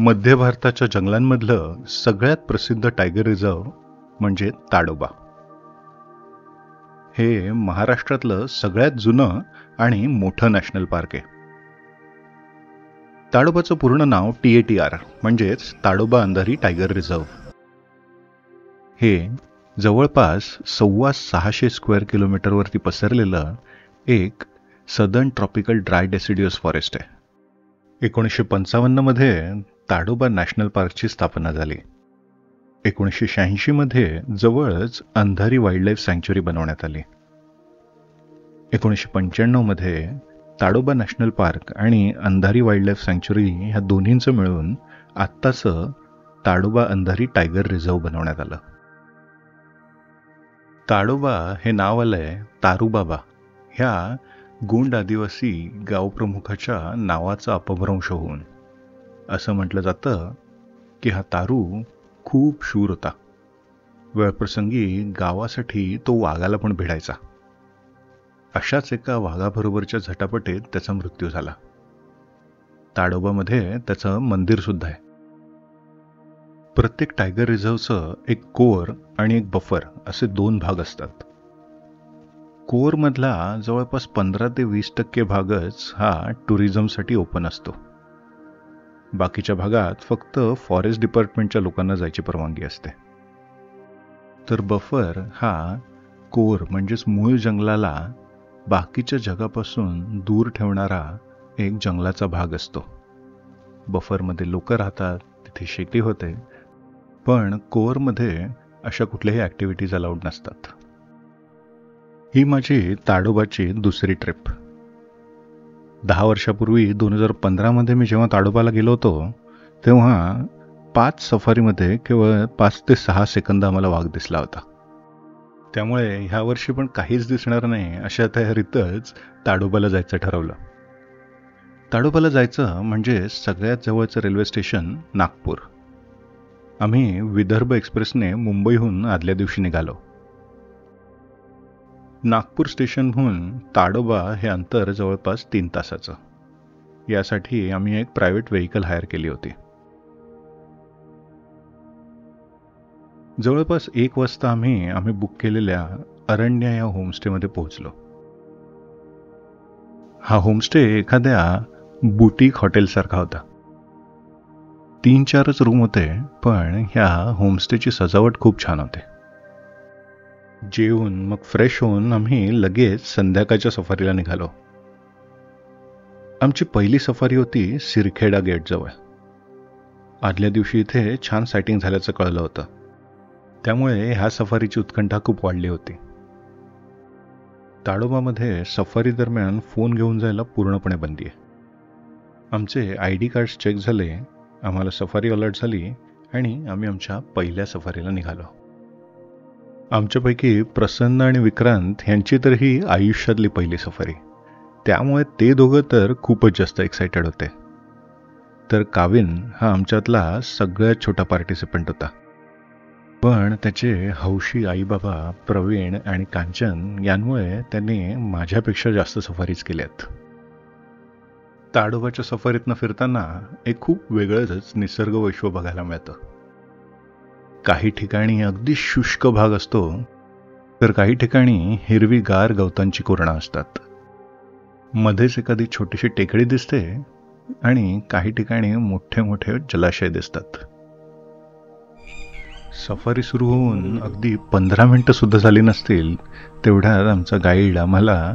मध्य भारताच्या जंगलांमधलं सगळ्यात प्रसिद्ध टायगर रिझर्व म्हणजे ताडोबा. हे महाराष्ट्रातलं सगळ्यात जुनं आणि मोठं नॅशनल पार्क आहे. ताडोबाचं पूर्ण नाव TATR म्हणजेच ताडोबा अंधारी टायगर रिझर्व. हे जवळपास 650 स्क्वेअर किलोमीटरवरती पसरलेलं एक southern tropical dry deciduous forest आहे. 1955 मध्ये ताडोबा नॅशनल पार्कची स्थापना झाली. 1986 मध्ये जवळच अंधारी वाईल्डलाईफ सँक्च्युरी बनवण्यात आली. 1995 मध्ये ताडोबा नॅशनल पार्क आणि अंधारी वाईल्डलाईफ सँक्च्युरी ह्या दोन्हींचं मिळून आत्ताचं ताडोबा अंधारी टायगर रिझर्व बनवण्यात आलं. ताडोबा हे नाव आलंय तारूबाबा ह्या गोंड आदिवासी गावप्रमुखाच्या नावाचा अपभ्रंश होऊन. असं म्हटलं जातं की हा तारू खूप शूर होता. वेळप्रसंगी गावासाठी तो वाघाला पण भिडायचा. अशाच एका वाघाबरोबरच्या झटापटीत त्याचा मृत्यू झाला. ताडोबामध्ये त्याचं मंदिर सुद्धा आहे. प्रत्येक टायगर रिझर्वचं एक कोर आणि एक बफर असे 2 भाग असतात. कोरमधला जवळपास 15 ते 20% भागच हा टुरिझमसाठी ओपन असतो. बाकीच्या भागात फक्त फॉरेस्ट डिपार्टमेंटच्या लोकांना जायची परवानगी असते. तर बफर हा कोर म्हणजेच मूळ जंगलाला बाकीच्या जगापासून दूर ठेवणारा एक जंगलाचा भाग असतो. बफरमध्ये लोक राहतात, तिथे शेती होते, पण कोरमध्ये अशा कुठल्याही ॲक्टिव्हिटीज अलाउड नसतात. ही माझी ताडोबाची दुसरी ट्रिप. 10 वर्षापूर्वी 2015 मध्ये मी जेव्हा ताडोबाला गेलो होतो तेव्हा 5 सफारीमध्ये केवळ 5 ते 6 सेकंद आम्हाला वाघ दिसला होता. त्यामुळे ह्या वर्षी पण काहीच दिसणार नाही अशा तयारीतच ताडोबाला जायचं ठरवलं. ताडोबाला जायचं म्हणजे सगळ्यात जवळचं रेल्वे स्टेशन नागपूर. आम्ही विदर्भ एक्सप्रेसने मुंबईहून आदल्या दिवशी निघालो. नागपूर स्टेशनहून ताडोबा हे अंतर जवळपास 3 तासाचं. यासाठी आम्ही एक प्रायव्हेट व्हेकल हायर केली होती. जवळपास 1 वाजता आम्ही बुक केलेल्या अरण्य या होमस्टेमध्ये पोहोचलो. हा होमस्टे एखाद्या बुटीक हॉटेलसारखा होता. 3-4च रूम होते, पण ह्या होमस्टेची सजावट खूप छान होते. जेवून मग फ्रेश होऊन आम्ही लगेच संध्याकाळच्या सफारीला निघालो. आमची पहिली सफारी होती सिरखेडा गेटजवळ. आदल्या दिवशी इथे छान सायटिंग झाल्याचं कळलं होतं, त्यामुळे ह्या सफारीची उत्कंठा खूप वाढली होती. ताडोबामध्ये सफारी दरम्यान फोन घेऊन जायला पूर्णपणे बंदी आहे. आमचे ID कार्ड्स चेक झाले, आम्हाला सफारी अलर्ट झाली आणि आम्ही आमच्या पहिल्या सफारीला निघालो. आमच्यापैकी प्रसन्न आणि विक्रांत यांची तर ही आयुष्यातली पहिली सफारी, त्यामुळे ते दोघं तर खूपच जास्त एक्सायटेड होते. तर काविन हा आमच्यातला सगळ्यात छोटा पार्टिसिपंट होता, पण त्याचे हौशी आईबाबा प्रवीण आणि कांचन यांमुळे त्यांनी माझ्यापेक्षा जास्त सफारीज केल्यात. ताडोबाच्या सफारीतनं फिरताना एक खूप वेगळंच निसर्ग वैश्व बघायला मिळतं. काही ठिकाणी अगदी शुष्क भाग असतो, तर काही ठिकाणी हिरवीगार गवतांची कुरणं असतात. मध्येच एखादी छोटीशी टेकडी दिसते आणि काही ठिकाणी मोठे मोठे जलाशय दिसतात. सफारी सुरू होऊन अगदी 15 मिनिटं सुद्धा झाली नसतील तेवढ्यात आमचा गाईड आम्हाला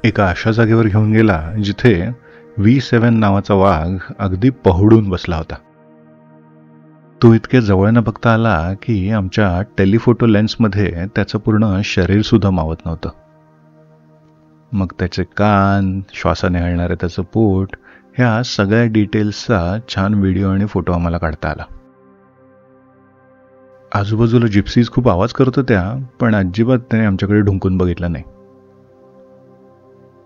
एका अशा जागेवर घेऊन गेला जिथे V7 नावाचा वाघ अगदी पहुडून बसला होता. तो इतक्या जवळनं बघता आला की आमच्या टेलिफोटो लेन्समध्ये त्याचं पूर्ण शरीर सुद्धा मावत नव्हतं. मग त्याचे कान, श्वासाने हलणारे त्याचं पोट, ह्या सगळ्या डिटेल्सचा छान व्हिडिओ आणि फोटो आम्हाला काढता आला. आजूबाजूला जिप्सीज खूप आवाज करत होत्या, पण अजिबात त्याने आमच्याकडे ढुंकून बघितलं नाही.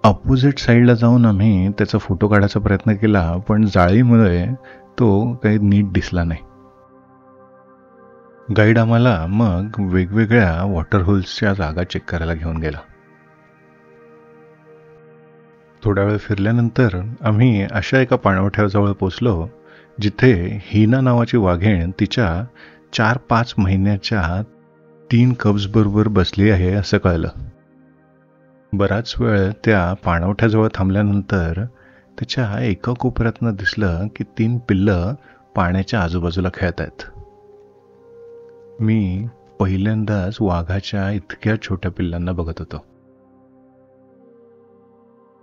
अपोजिट साईडला जाऊन आम्ही त्याचा फोटो काढायचा प्रयत्न केला, पण जाळीमुळे तो काही नीट दिसला नाही. गाईड आम्हाला मग वेगवेगळ्या वॉटर होल्सच्या जागा चेक करायला घेऊन गेला. थोडा वेळ फिरल्यानंतर आम्ही अशा एका पाणवठ्याजवळ पोचलो जिथे हिना नावाची वाघीण तिच्या 4-5 महिन्याच्या 3 कब्सबरोबर बसली आहे असं कळलं. बराच वेळ त्या पाणवठ्याजवळ थांबल्यानंतर त्याच्या एका कोपऱ्यातनं दिसलं की 3 पिल्लं पाण्याच्या आजूबाजूला खेळत आहेत. मी पहिल्यांदाच वाघाच्या इतक्या छोट्या पिल्लांना बघत होतो.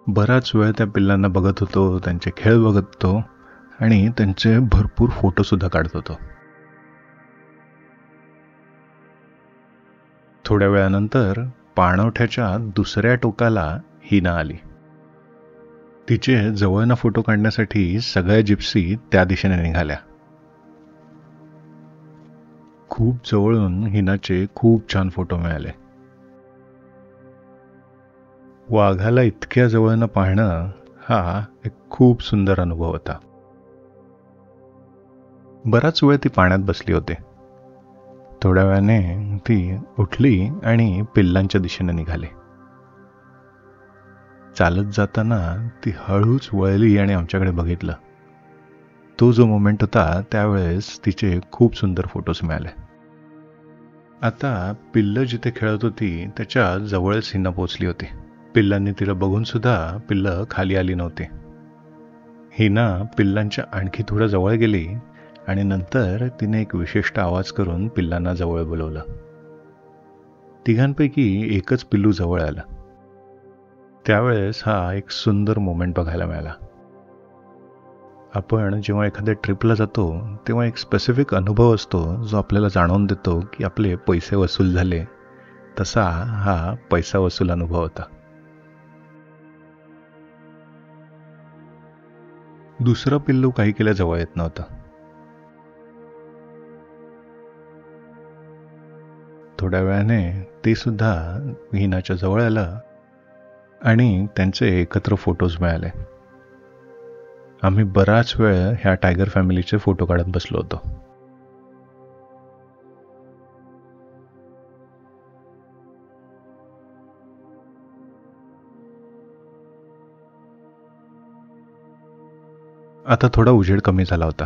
बराच वेळ त्या पिल्लांना बघत होतो, त्यांचे खेळ बघत होतो आणि त्यांचे भरपूर फोटो सुद्धा काढत होतो. थोड्या वेळानंतर पाणवठ्याच्या दुसऱ्या टोकाला हिना आली. तिचे जवळनं फोटो काढण्यासाठी सगळ्या जिप्सी त्या दिशेने निघाल्या. खूप जवळून हिनाचे खूप छान फोटो मिळाले. वाघाला इतक्या जवळनं पाहणं हा एक खूप सुंदर अनुभव होता. बराच वेळ ती पाण्यात बसली होती. थोड्या वेळाने ती उठली आणि पिल्लांच्या दिशेने निघाली. चालत जाताना ती हळूच वळली आणि आमच्याकडे बघितलं. तो जो मोमेंट होता त्यावेळेस तिचे खूप सुंदर फोटोज मिळाले. आता पिल्लं जिथे खेळत होती त्याच्या जवळच हिना पोचली होती. पिल्लांनी तिला बघून सुद्धा पिल्लं खाली आली नव्हती. हिना पिल्लांच्या आणखी थोडं जवळ गेली आणि नंतर तिने एक विशिष्ट आवाज करून पिल्लांना जवळ बोलवलं. तिघांपैकी एकच पिल्लू जवळ आलं. त्यावेळेस हा एक सुंदर मोमेंट बघायला मिळाला. आपण जेव्हा एखाद्या ट्रिपला जातो तेव्हा एक स्पेसिफिक अनुभव असतो जो आपल्याला जाणवून देतो की आपले पैसे वसूल झाले. तसा हा पैसा वसूल अनुभव होता. दुसरं पिल्लू काही केल्या जवळ येत नव्हतं. थोड्या वेळाने ते सुद्धा हिनाच्या जवळ आलं आणि त्यांचे एकत्र फोटोज मिळाले. आम्ही बराच वेळ ह्या टायगर फॅमिलीचे फोटो काढत बसलो होतो. आता थोडा उजेड कमी झाला होता,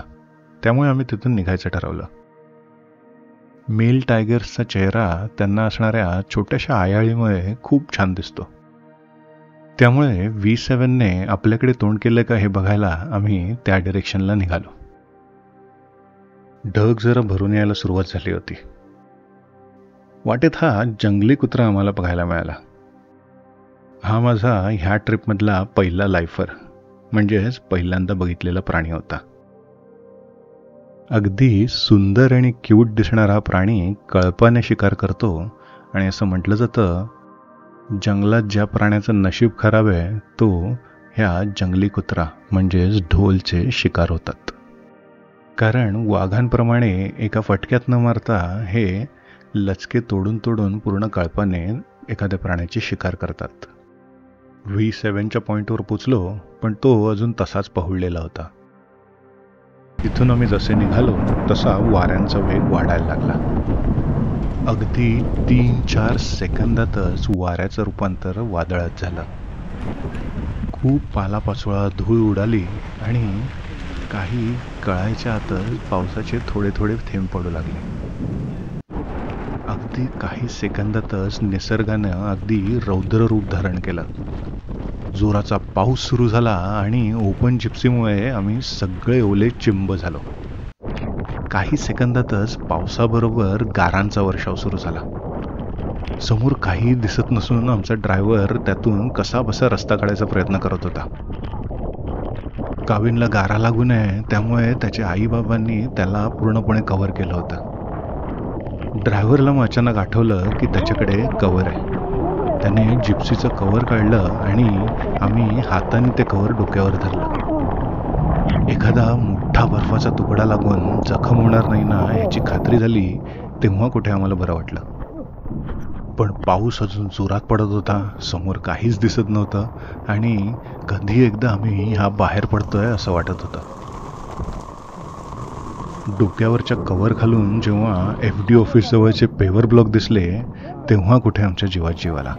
त्यामुळे आम्ही तिथून निघायचं ठरवलं. मेल टायगर्सचा चेहरा त्यांना असणाऱ्या छोट्याशा आयाळीमुळे खूप छान दिसतो. त्यामुळे V7ने आपल्याकडे तोंड केलं का हे बघायला आम्ही त्या डिरेक्शनला निघालो. ढग जरा भरून यायला सुरुवात झाली होती. वाटेत हा जंगली कुत्रा आम्हाला बघायला मिळाला. हा माझा ह्या ट्रिपमधला पहिला लायफर, म्हणजेच पहिल्यांदा बघितलेला प्राणी होता. अगदी सुंदर आणि क्यूट दिसणारा प्राणी कळपाने शिकार करतो आणि असं म्हटलं जातं, जंगलात ज्या प्राण्याचं नशीब खराब आहे तो ह्या जंगली कुत्रा म्हणजेच ढोलचे शिकार होतात. कारण वाघांप्रमाणे एका फटक्यात न मारता हे लचके तोडून तोडून पूर्ण कळपाने एखाद्या प्राण्याची शिकार करतात. V7च्या पॉईंटवर पोचलो, पण तो अजून तसाच पहुडलेला होता. तिथून आम्ही जसे निघालो तसा वाऱ्यांचा वेग वाढायला लागला. अगदी 3-4 सेकंदातच वाऱ्याचं रूपांतर वादळात झालं. खूप पालापाचोळा, धूळ उडाली आणि काही कळायच्या आतच पावसाचे थोडे थोडे थेंब पडू लागले. अगदी काही सेकंदातच निसर्गानं अगदी रौद्र रूप धारण केलं. जोराचा पाऊस सुरू झाला आणि ओपन जिप्सीमुळे आम्ही सगळे ओले चिंब झालो. काही सेकंदातच पावसाबरोबर गारांचा वर्षाव सुरू झाला. समोर काही दिसत नसून आमचा ड्रायव्हर त्यातून कसा बसा रस्ता काढायचा प्रयत्न करत होता. काविनला गारा लागू नये त्यामुळे त्याच्या आईबाबांनी त्याला पूर्णपणे कव्हर केलं होतं. ड्रायव्हरला मग अचानक आठवलं की त्याच्याकडे कव्हर आहे. त्याने जिप्सीचं कव्हर काढलं आणि आम्ही हाताने ते कव्हर डोक्यावर धरलं. एखादा मोठा बर्फाचा तुकडा लागून जखम होणार नाही ना याची खात्री झाली तेव्हा कुठे आम्हाला बरं वाटलं. पण पाऊस अजून जोरात पडत होता, समोर काहीच दिसत नव्हतं आणि कधी एकदा आम्ही ह्या बाहेर पडतोय असं वाटत होतं. डोक्यावरच्या कव्हर खालून जेव्हा FD ऑफिस जवळचे पेवर ब्लॉक दिसले तेव्हा कुठे आमच्या जीवात जीव आला.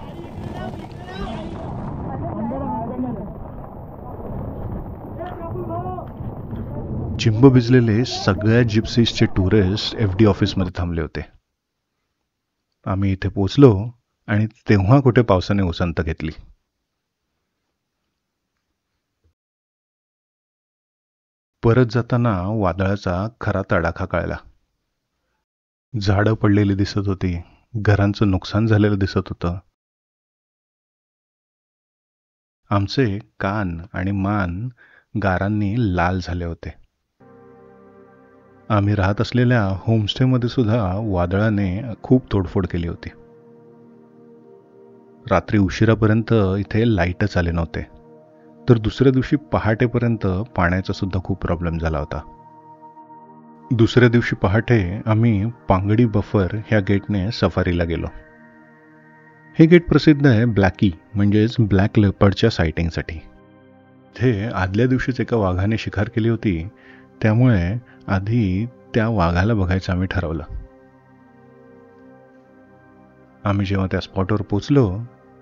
चिंब भिजलेले सगळ्या जिप्सीजचे टुरिस्ट FD ऑफिसमध्ये थांबले होते. आम्ही इथे पोचलो आणि तेव्हा कुठे पावसाने उसंत घेतली. परत जाताना वादळाचा खरा तडाखा कळला. झाडं पडलेली दिसत होती, घरांचं नुकसान झालेलं दिसत होतं. आमचे कान आणि मान गारांनी लाल झाले होते. आम्ही राहत असलेल्या होमस्टेमध्ये सुद्धा वादळाने खूप तोडफोड केली होती. रात्री उशिरापर्यंत इथे लाईटच आले नव्हते, तर दुसऱ्या दिवशी पहाटेपर्यंत पाण्याचा सुद्धा खूप प्रॉब्लेम झाला होता. दुसऱ्या दिवशी पहाटे आम्ही पांगडी बफर ह्या गेटने सफारीला गेलो. हे गेट प्रसिद्ध आहे ब्लॅकी म्हणजेच ब्लॅक लेपर्डच्या सायटिंगसाठी. इथे आदल्या दिवशीच एका वाघाने शिकार केली होती, त्यामुळे आधी त्या वाघाला बघायचं आम्ही ठरवलं. आम्ही जेव्हा त्या स्पॉटवर पोचलो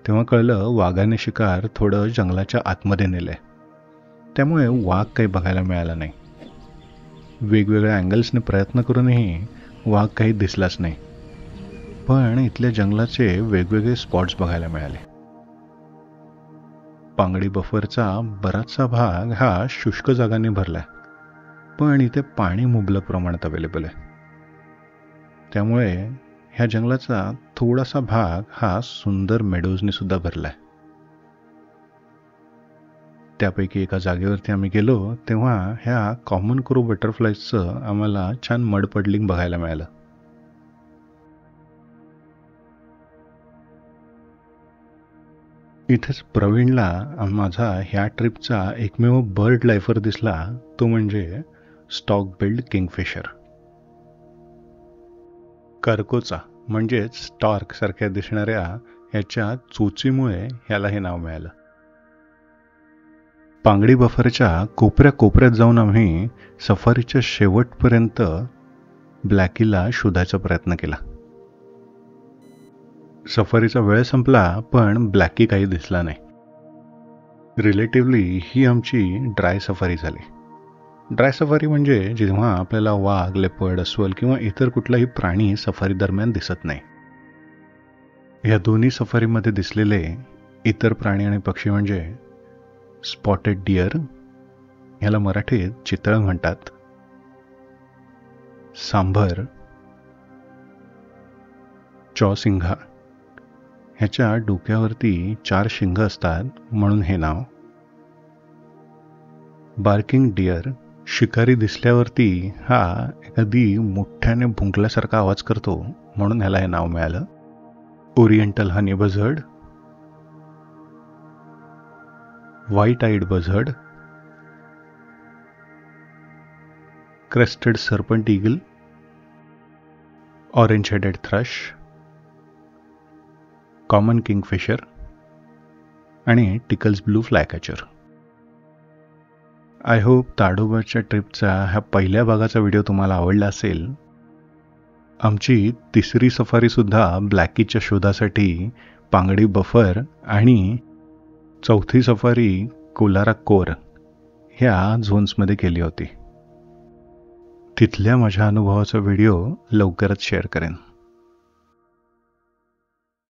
तेव्हा कळलं वाघाने शिकार थोडं जंगलाच्या आतमध्ये नेलंय, त्यामुळे वाघ काही बघायला मिळाला नाही. वेगवेगळ्या अँगल्सने प्रयत्न करूनही वाघ काही दिसलाच नाही, पण इथल्या जंगलाचे वेगवेगळे स्पॉट्स बघायला मिळाले. पांगडी बफरचा बराचसा भाग हा शुष्क जागांनी भरलाय, पण इथे पाणी मुबलक प्रमाणात अवेलेबल आहे. त्यामुळे ह्या जंगलाचा थोडासा भाग हा सुंदर मेडोजने सुद्धा भरलाय. त्यापैकी एका जागेवरती आम्ही गेलो तेव्हा ह्या कॉमन क्रो बटरफ्लायजचं आम्हाला छान मड पडलिंग बघायला मिळालं. इथेच प्रवीणला माझा ह्या ट्रिपचा एकमेव बर्ड लाईफर दिसला, तो म्हणजे स्टॉक बिल्ड किंगफिशर. कर्कोचा म्हणजेच स्टॉर्क सारख्या दिसणाऱ्या ह्याच्या चोचीमुळे ह्याला हे नाव मिळालं. पांगडी बफरच्या कोपऱ्या कोपऱ्यात जाऊन आम्ही सफारीच्या शेवटपर्यंत ब्लॅकीला शोधायचा प्रयत्न केला. सफारीचा वेळ संपला, पण ब्लॅकी काही दिसला नाही. रिलेटिव्हली ही आमची ड्राय सफारी झाली. ड्राय सफारी म्हणजे जेव्हा आपल्याला वाघ, लेपर्ड, अस्वल किंवा इतर कुठलाही प्राणी सफारी दरम्यान दिसत नाही. या दोन्ही सफारीमध्ये दिसलेले इतर प्राणी आणि पक्षी म्हणजे स्पॉटेड डिअर, ह्याला मराठीत चितळ म्हणतात, सांभर, चॉसिंघा, ह्याच्या डोक्यावरती 4 शिंग असतात म्हणून हे नाव, बार्किंग डिअर, शिकारी दिसल्यावरती हा एखादी मोठ्याने भुंकल्यासारखा आवाज करतो म्हणून ह्याला हे नाव मिळालं, oriental honey buzzard, white eyed buzzard, crested serpent eagle, orange headed thrush, common kingfisher आणि Tickell's blue flycatcher. I hope ताडोबाच्या ट्रिपचा ह्या पहिल्या भागाचा व्हिडिओ तुम्हाला आवडला असेल. आमची तिसरी सफारीसुद्धा ब्लॅकीच्या शोधासाठी पांगडी बफर आणि चौथी सफारी कोलारा कोर ह्या झोन्समध्ये केली होती. तिथल्या माझ्या अनुभवाचा व्हिडिओ लवकरच शेअर करेन.